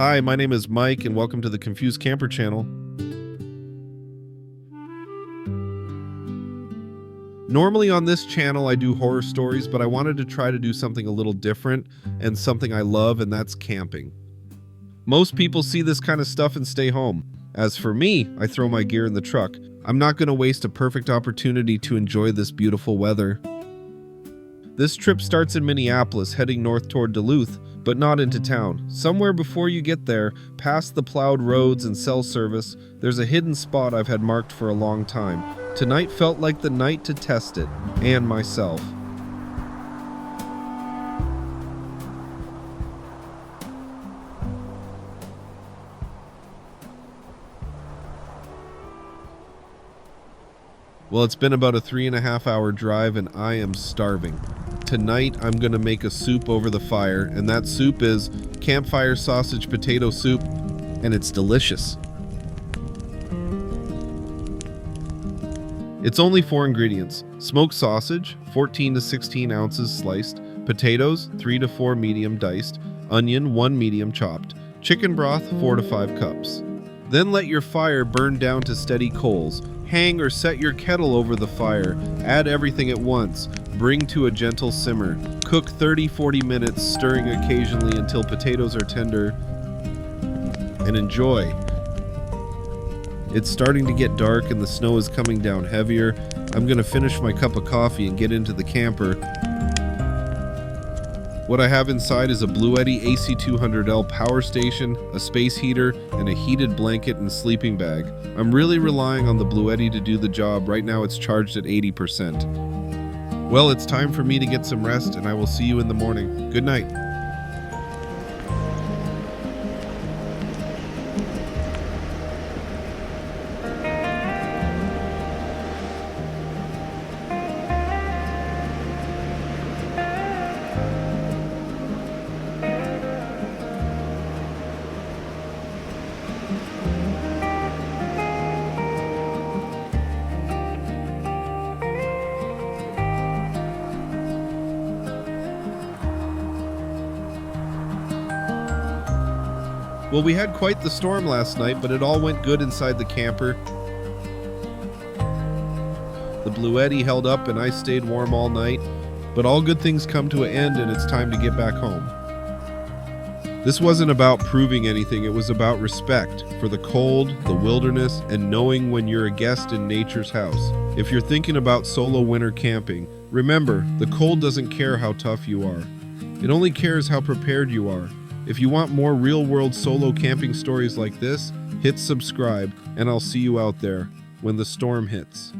Hi, my name is Mike, and welcome to the Confused Camper channel. Normally on this channel I do horror stories, but I wanted to try to do something a little different and something I love, and that's camping. Most people see this kind of stuff and stay home. As for me, I throw my gear in the truck. I'm not going to waste a perfect opportunity to enjoy this beautiful weather. This trip starts in Minneapolis, heading north toward Duluth, but not into town. Somewhere before you get there, past the plowed roads and cell service, there's a hidden spot I've had marked for a long time. Tonight felt like the night to test it, and myself. Well, it's been about a 3.5-hour drive and I am starving. Tonight, I'm gonna make a soup over the fire, and that soup is campfire sausage potato soup, and it's delicious. It's only 4 ingredients: smoked sausage, 14 to 16 ounces sliced, potatoes, 3 to 4 medium diced, onion, 1 medium chopped, chicken broth, 4 to 5 cups. Then let your fire burn down to steady coals. Hang or set your kettle over the fire. Add everything at once. Bring to a gentle simmer. Cook 30-40 minutes, stirring occasionally until potatoes are tender. And enjoy. It's starting to get dark and the snow is coming down heavier. I'm gonna finish my cup of coffee and get into the camper. What I have inside is a Bluetti AC200L power station, a space heater, and a heated blanket and sleeping bag. I'm really relying on the Bluetti to do the job. Right now it's charged at 80%. Well, it's time for me to get some rest, and I will see you in the morning. Good night. Well, we had quite the storm last night, but it all went good inside the camper. The Bluetti held up and I stayed warm all night, but all good things come to an end and it's time to get back home. This wasn't about proving anything, it was about respect for the cold, the wilderness, and knowing when you're a guest in nature's house. If you're thinking about solo winter camping, remember, the cold doesn't care how tough you are. It only cares how prepared you are. If you want more real-world solo camping stories like this, hit subscribe, and I'll see you out there when the storm hits.